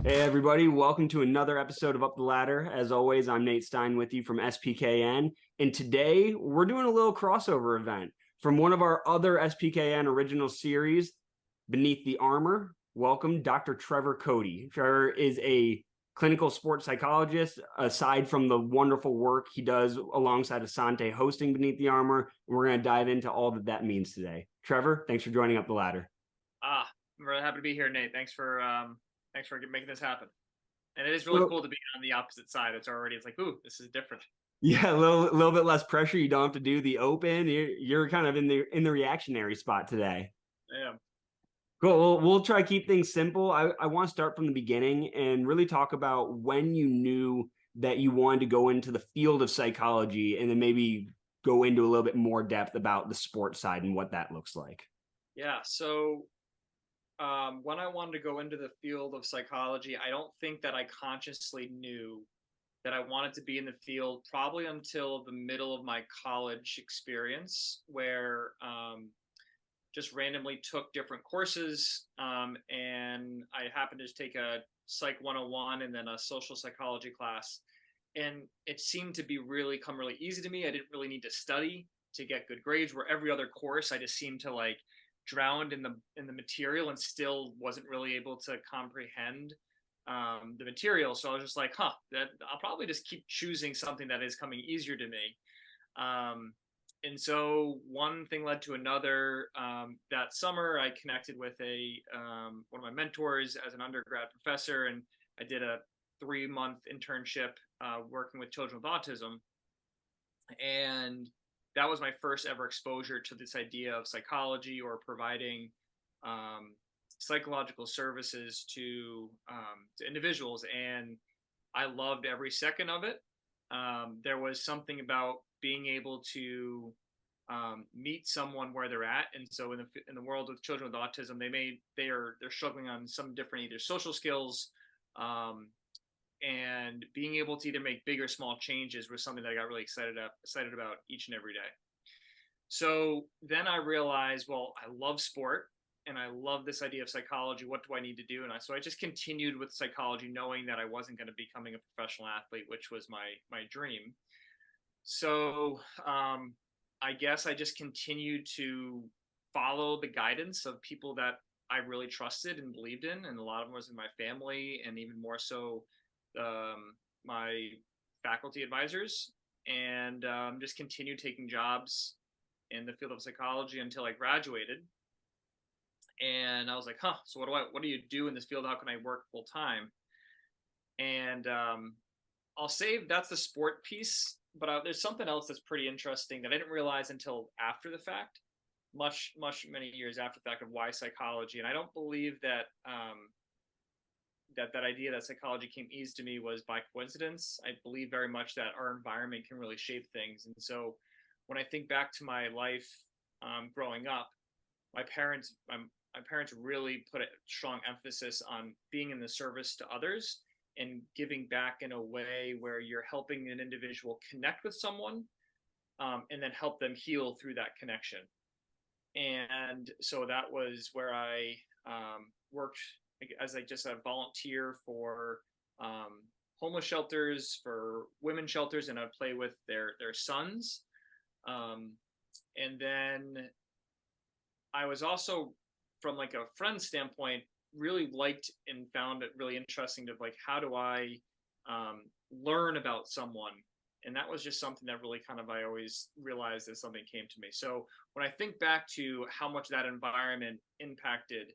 Hey everybody, welcome to another episode of Up the Ladder. As always, I'm Nate Stein with you from SPKN, and today we're doing a little crossover event from one of our other SPKN original series, Beneath the Armor. Welcome, Dr. Trevor Cote. Trevor is a clinical sport psychologist. Aside from the wonderful work he does alongside Asante hosting Beneath the Armor, we're going to dive into all that means today. Trevor, thanks for joining Up the Ladder. I'm really happy to be here, Nate. Thanks for making this happen. And it is really cool to be on the opposite side. It's like, ooh, this is different. Yeah, a little bit less pressure. You don't have to do the open. You're kind of in the reactionary spot today. Yeah. Cool. We'll try to keep things simple. I want to start from the beginning and really talk about when you knew that you wanted to go into the field of psychology, and then maybe go into a little bit more depth about the sports side and what that looks like. Yeah. So when I wanted to go into the field of psychology, I don't think that I consciously knew that I wanted to be in the field probably until the middle of my college experience, where just randomly took different courses, and I happened to take a Psych 101 and then a social psychology class, and it seemed to be really easy to me. I didn't really need to study to get good grades, where every other course I just seemed to like drowned in the material and still wasn't really able to comprehend the material. So I was just like, that I'll probably just keep choosing something that is coming easier to me. And so one thing led to another. That summer, I connected with one of my mentors as an undergrad professor, and I did a 3-month internship working with children with autism. And that was my first ever exposure to this idea of psychology, or providing psychological services to individuals. And I loved every second of it. There was something about being able to meet someone where they're at. And so in the world of children with autism, they're struggling on some different either social skills, and being able to either make big or small changes was something that I got really excited about each and every day. So then I realized, well, I love sport and I love this idea of psychology. What do I need to do? So I just continued with psychology, knowing that I wasn't going to be becoming a professional athlete, which was my dream. So I guess I just continued to follow the guidance of people that I really trusted and believed in, and a lot of them was in my family, and even more so my faculty advisors, and just continued taking jobs in the field of psychology until I graduated. And I was like, so what do you do in this field? How can I work full time? And I'll say that's the sport piece, but there's something else that's pretty interesting that I didn't realize until after the fact, many years after the fact, of why psychology. And I don't believe that that idea that psychology came easy to me was by coincidence. I believe very much that our environment can really shape things. And so when I think back to my life growing up, my parents really put a strong emphasis on being in the service to others and giving back in a way where you're helping an individual connect with someone, and then help them heal through that connection. And so that was where I worked as just a volunteer for homeless shelters, for women shelters, and I'd play with their sons. And then I was also, from like a friend standpoint, really liked and found it really interesting to like, how do I learn about someone? And that was just something that really I always realized as something came to me. So when I think back to how much that environment impacted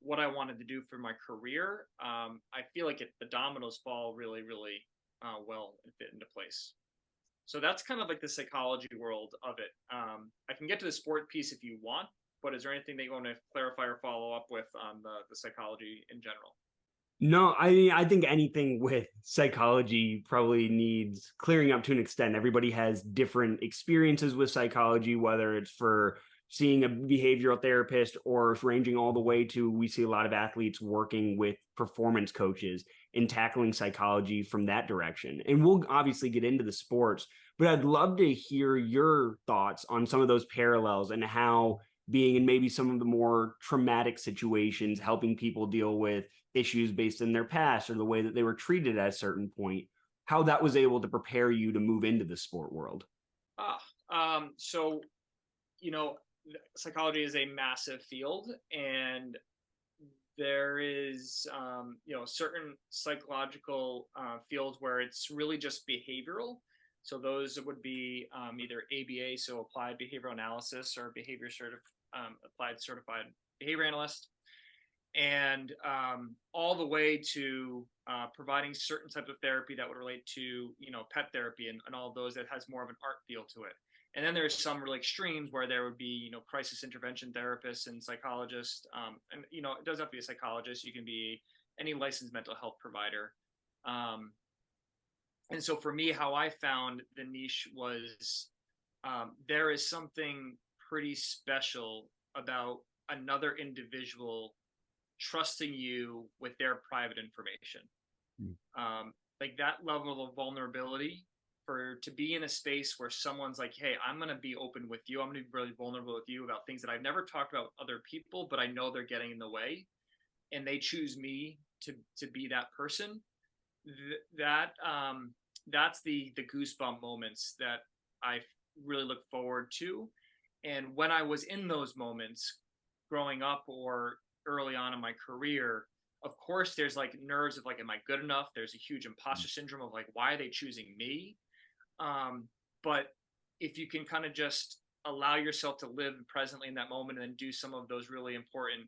what I wanted to do for my career, I feel like the dominoes fall really, really well and fit into place. So that's kind of like the psychology world of it. I can get to the sport piece if you want, but is there anything that you want to clarify or follow up with on the psychology in general? No, I think anything with psychology probably needs clearing up to an extent. Everybody has different experiences with psychology, whether it's for seeing a behavioral therapist or ranging all the way to, we see a lot of athletes working with performance coaches and tackling psychology from that direction. And we'll obviously get into the sports, but I'd love to hear your thoughts on some of those parallels and how being in maybe some of the more traumatic situations, helping people deal with issues based in their past or the way that they were treated at a certain point, how that was able to prepare you to move into the sport world. So, psychology is a massive field, and there is, certain psychological fields where it's really just behavioral. So those would be either ABA, so applied behavioral analysis, or applied certified behavior analyst, and all the way to providing certain types of therapy that would relate to, pet therapy and all of those that has more of an art feel to it. And then there's some really extremes where there would be, crisis intervention therapists and psychologists. And, it doesn't have to be a psychologist. You can be any licensed mental health provider. And so for me, how I found the niche was there is something pretty special about another individual trusting you with their private information. Like that level of vulnerability, to be in a space where someone's like, hey, I'm going to be open with you. I'm going to be really vulnerable with you about things that I've never talked about with other people, but I know they're getting in the way. And they choose me to be that person. That's the goosebump moments that I really look forward to. And when I was in those moments growing up or early on in my career, of course, there's like nerves of like, am I good enough? There's a huge imposter syndrome of like, why are they choosing me? But if you can kind of just allow yourself to live presently in that moment and then do some of those really important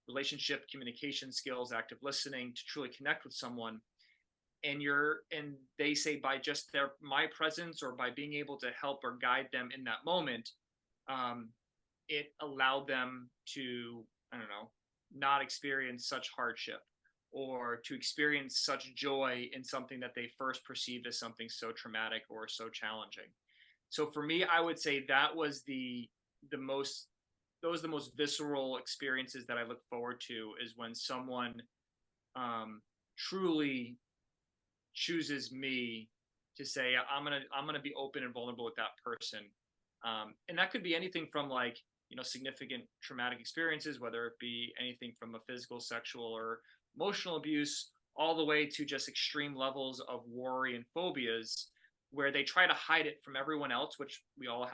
relationship communication skills, active listening to truly connect with someone, and they say by just my presence or by being able to help or guide them in that moment, it allowed them to, I don't know, not experience such hardship or to experience such joy in something that they first perceived as something so traumatic or so challenging. So for me, I would say that was the most visceral experiences that I look forward to, is when someone truly chooses me to say, I'm gonna be open and vulnerable with that person. And that could be anything from like, significant traumatic experiences, whether it be anything from a physical, sexual, or emotional abuse, all the way to just extreme levels of worry and phobias where they try to hide it from everyone else, which we all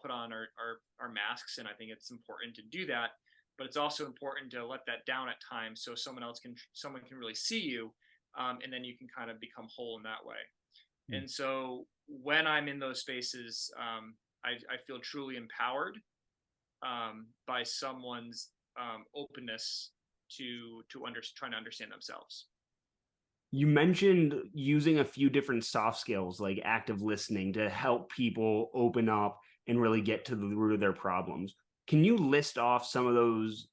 put on our masks. And I think it's important to do that, but it's also important to let that down at times so someone can really see you. And then you can kind of become whole in that way. And so when I'm in those spaces, I feel truly empowered by someone's openness to trying to understand themselves. You mentioned using a few different soft skills like active listening to help people open up and really get to the root of their problems. Can you list off some of those,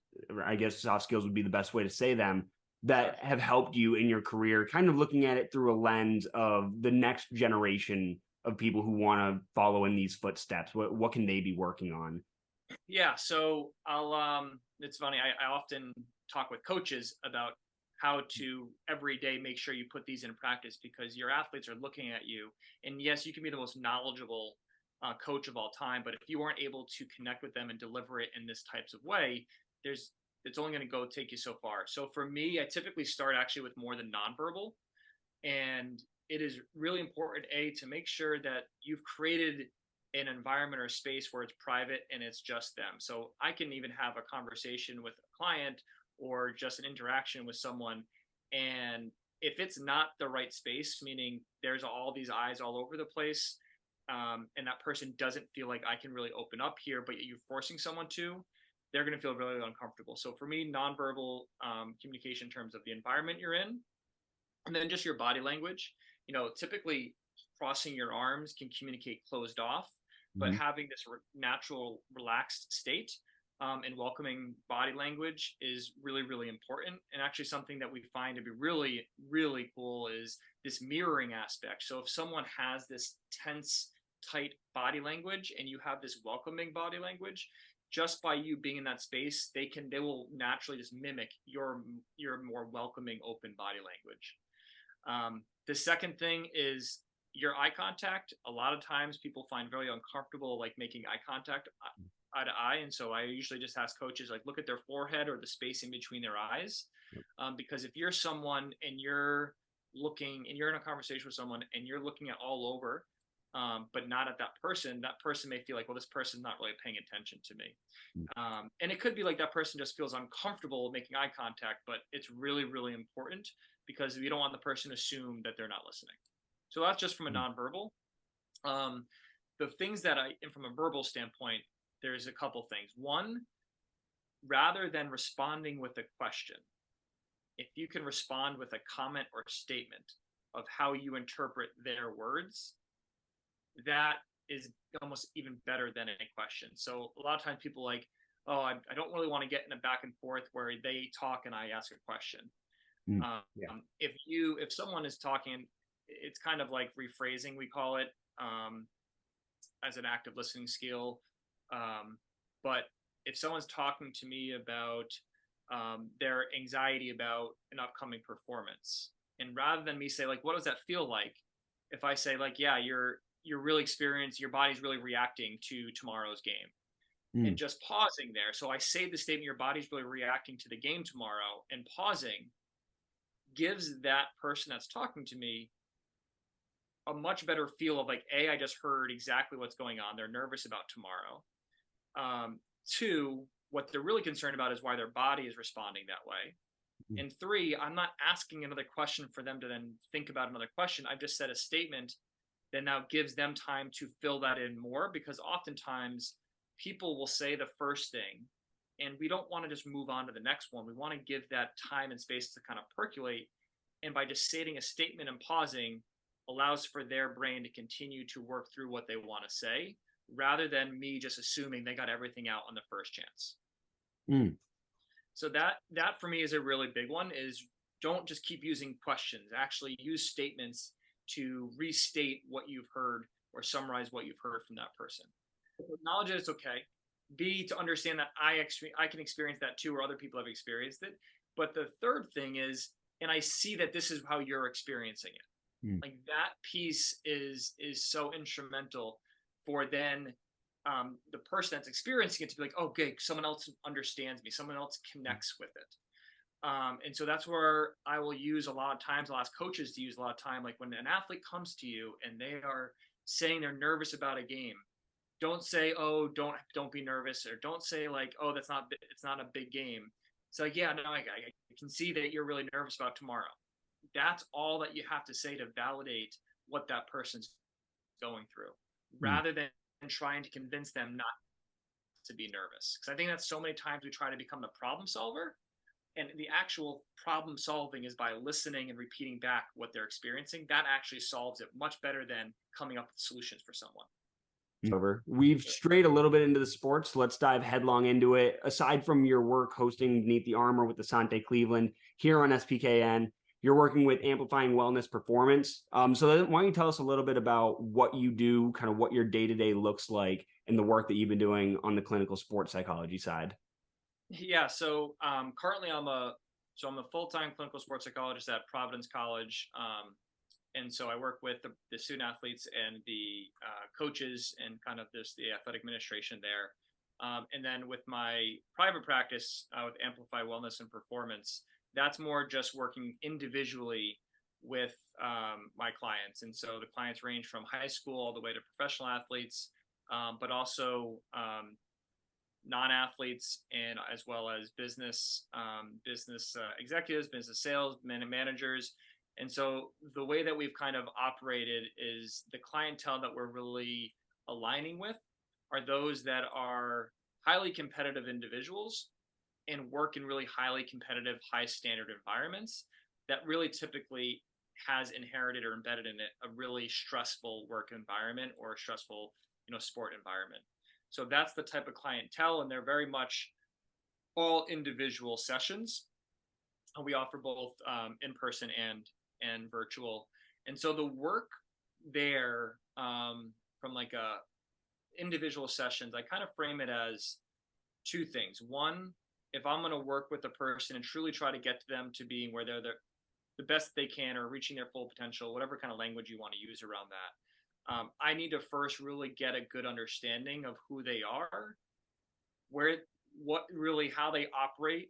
I guess soft skills would be the best way to say them, that have helped you in your career, kind of looking at it through a lens of the next generation of people who want to follow in these footsteps? What can they be working on? Yeah, so it's funny, I often talk with coaches about how to every day make sure you put these in practice, because your athletes are looking at you. And yes, you can be the most knowledgeable coach of all time, but if you aren't able to connect with them and deliver it in this types of way, it's only going to take you so far. So for me, I typically start actually with more than nonverbal. And it is really important, to make sure that you've created an environment or space where it's private and it's just them. So I can even have a conversation with a client or just an interaction with someone, and if it's not the right space, meaning there's all these eyes all over the place, and that person doesn't feel like I can really open up here, but you're forcing someone to, they're going to feel really uncomfortable. So for me, nonverbal communication in terms of the environment you're in, and then just your body language. Typically crossing your arms can communicate closed off, but having this natural relaxed state and welcoming body language is really, really important. And actually something that we find to be really, really cool is this mirroring aspect. So if someone has this tense, tight body language and you have this welcoming body language, just by you being in that space, they will naturally just mimic your more welcoming, open body language. The second thing is your eye contact. A lot of times people find very uncomfortable like making eye contact. eye to eye. And so I usually just ask coaches, like, look at their forehead or the space in between their eyes. Because if you're someone and you're in a conversation with someone and you're looking at all over, but not at that person may feel like, well, this person's not really paying attention to me. And it could be like that person just feels uncomfortable making eye contact, but it's really, really important because we don't want the person to assume that they're not listening. So that's just from a nonverbal. The things that and from a verbal standpoint, there's a couple things. One, rather than responding with a question, if you can respond with a comment or statement of how you interpret their words, that is almost even better than a question. So a lot of times people like, oh, I don't really want to get in a back and forth where they talk and I ask a question. If someone is talking, it's kind of like rephrasing, we call it, as an active listening skill. But if someone's talking to me about their anxiety about an upcoming performance, and rather than me say like, what does that feel like? If I say like, yeah, you're really experienced, your body's really reacting to tomorrow's game, and just pausing there. So I say the statement, your body's really reacting to the game tomorrow, and pausing gives that person that's talking to me a much better feel of like, I just heard exactly what's going on. They're nervous about tomorrow. Two, what they're really concerned about is why their body is responding that way. And three, I'm not asking another question for them to then think about another question. I've just said a statement that now gives them time to fill that in more, because oftentimes people will say the first thing and we don't want to just move on to the next one. We want to give that time and space to kind of percolate. And by just stating a statement and pausing allows for their brain to continue to work through what they want to say, rather than me just assuming they got everything out on the first chance. So that for me is a really big one, is don't just keep using questions. Actually use statements to restate what you've heard or summarize what you've heard from that person. Acknowledge that it's okay. B, to understand that I can experience that too, or other people have experienced it. But the third thing is, and I see that this is how you're experiencing it. Like that piece is so instrumental for then the person that's experiencing it to be like, okay, someone else understands me, someone else connects with it. And so that's where I will use a lot of times, I'll ask coaches to use a lot of time, like when an athlete comes to you and they are saying they're nervous about a game, don't say, oh, don't be nervous, or don't say like, oh, it's not a big game. It's like, yeah, no, I can see that you're really nervous about tomorrow. That's all that you have to say to validate what that person's going through, rather than trying to convince them not to be nervous. Because I think that so many times we try to become the problem solver, and the actual problem solving is by listening and repeating back what they're experiencing. That actually solves it much better than coming up with solutions for someone. We've strayed a little bit into the sports, so let's dive headlong into it. Aside from your work hosting Beneath the Armor with Asante Cleveland here on SPKN, you're working with Amplifying Wellness Performance. So why don't you tell us a little bit about what you do, kind of what your day-to-day looks like, and the work that you've been doing on the clinical sports psychology side? Yeah, so currently I'm a full-time clinical sports psychologist at Providence College. And so I work with the student athletes and the coaches and kind of the athletic administration there. And then with my private practice with Amplify Wellness and Performance, that's more just working individually with my clients. And so the clients range from high school all the way to professional athletes, but also non-athletes, and as well as business executives, business sales managers. And so the way that we've kind of operated is the clientele that we're really aligning with are those that are highly competitive individuals and work in really highly competitive, high standard environments that really typically has inherited or embedded in it a really stressful work environment or a stressful, sport environment. So that's the type of clientele, and they're very much all individual sessions. We offer both in person and virtual. And so the work there from like individual sessions, I kind of frame it as two things. One, if I'm going to work with a person and truly try to get to them to being where they're the best they can or reaching their full potential, whatever kind of language you want to use around that, I need to first really get a good understanding of who they are how they operate.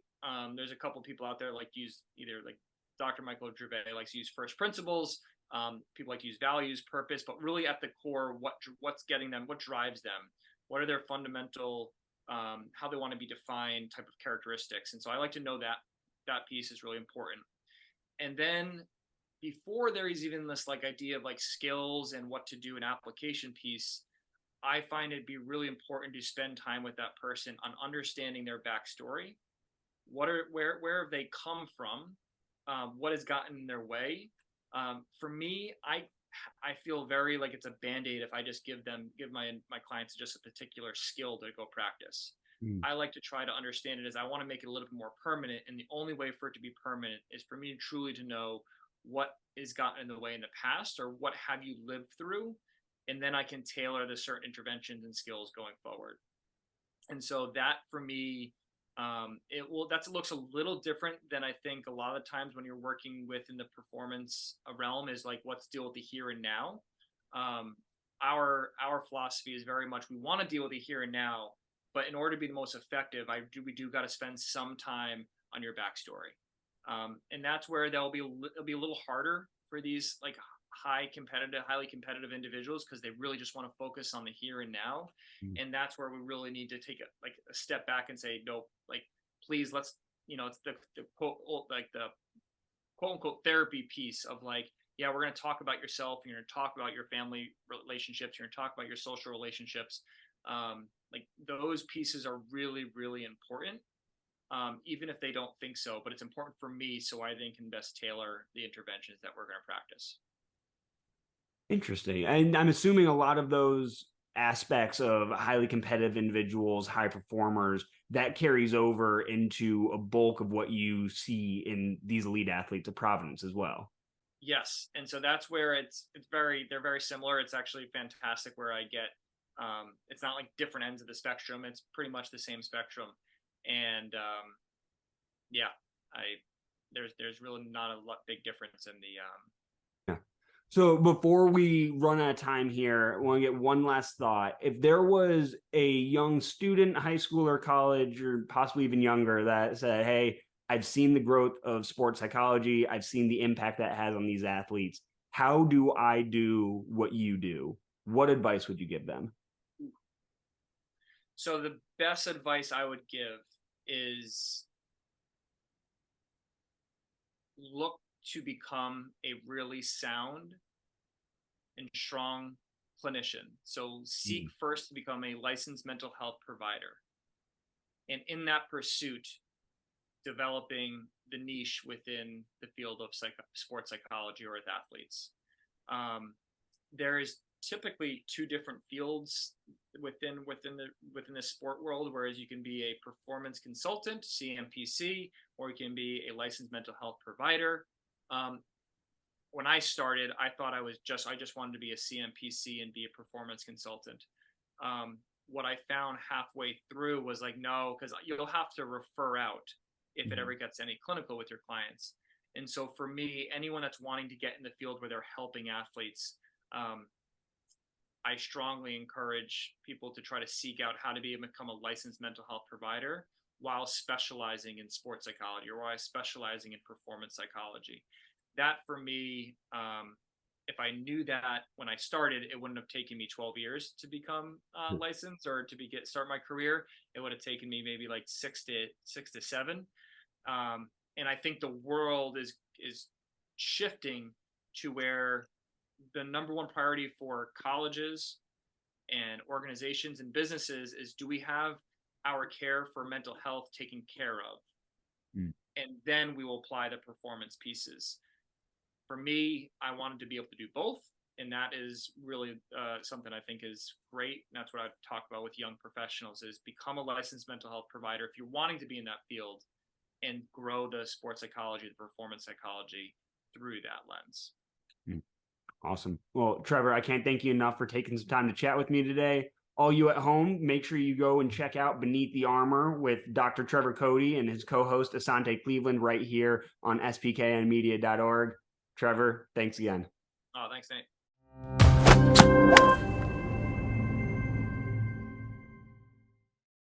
There's a couple of people out there like use either like Dr. Michael Gervais likes to use first principles. People like to use values, purpose, but really at the core, what's getting them, what drives them, what are their fundamental, how they want to be defined type of characteristics. And so I like to know that piece is really important. And then before there is even this like idea of like skills and what to do an application piece, I find it'd be really important to spend time with that person on understanding their backstory. Where have they come from? What has gotten in their way? For me, I feel very like it's a band-aid if I just give my clients just a particular skill to go practice. I like to try to understand it as I want to make it a little bit more permanent. And the only way for it to be permanent is for me truly to know what has gotten in the way in the past, or what have you lived through. And then I can tailor the certain interventions and skills going forward. And so that for me, that looks a little different than I think a lot of times when you're working within the performance realm is like, let's deal with the here and now. Our philosophy is very much, we want to deal with the here and now, but in order to be the most effective, we do got to spend some time on your backstory. And that's where it'll be a little harder for these like highly competitive individuals, because they really just want to focus on the here and now. And that's where we really need to take a step back and say, no, like, please, let's, it's the quote, like the quote unquote therapy piece of like, yeah, we're going to talk about yourself, and you're going to talk about your family relationships, you're going to talk about your social relationships. Like those pieces are really, really important. Even if they don't think so, but it's important for me so I then can best tailor the interventions that we're going to practice. Interesting. And I'm assuming a lot of those aspects of highly competitive individuals, high performers, that carries over into a bulk of what you see in these elite athletes at Providence as well. Yes. And so that's where they're very similar. It's actually fantastic where I get, it's not like different ends of the spectrum. It's pretty much the same spectrum. And there's really not a big difference in the. So before we run out of time here, I want to get one last thought. If there was a young student, high school or college, or possibly even younger, that said, hey, I've seen the growth of sports psychology, I've seen the impact that has on these athletes, how do I do what you do? What advice would you give them? So the best advice I would give is look to become a really sound and strong clinician. So seek first to become a licensed mental health provider. And in that pursuit, developing the niche within the field of sports psychology or with athletes. There is typically two different fields within the sport world, whereas you can be a performance consultant, CMPC, or you can be a licensed mental health provider. When I started, I thought I just wanted to be a CMPC and be a performance consultant. What I found halfway through was like, no, because you'll have to refer out if it ever gets any clinical with your clients. And so for me, anyone that's wanting to get in the field where they're helping athletes, I strongly encourage people to try to seek out how to become a licensed mental health provider while specializing in sports psychology or while specializing in performance psychology. That for me, if I knew that when I started, it wouldn't have taken me 12 years to become licensed or to start my career. It would have taken me maybe like 6 to 7. And I think the world is shifting to where the number one priority for colleges and organizations and businesses is, do we have our care for mental health taken care of? And then we will apply the performance pieces. For me, I wanted to be able to do both. And that is really something I think is great. And that's what I talk about with young professionals is become a licensed mental health provider if you're wanting to be in that field and grow the sports psychology, the performance psychology through that lens. Awesome. Well, Trevor, I can't thank you enough for taking some time to chat with me today. All you at home, make sure you go and check out Beneath the Armor with Dr. Trevor Cote and his co-host Asante Cleveland right here on spknmedia.org. Trevor, thanks again. Oh, thanks, Nate.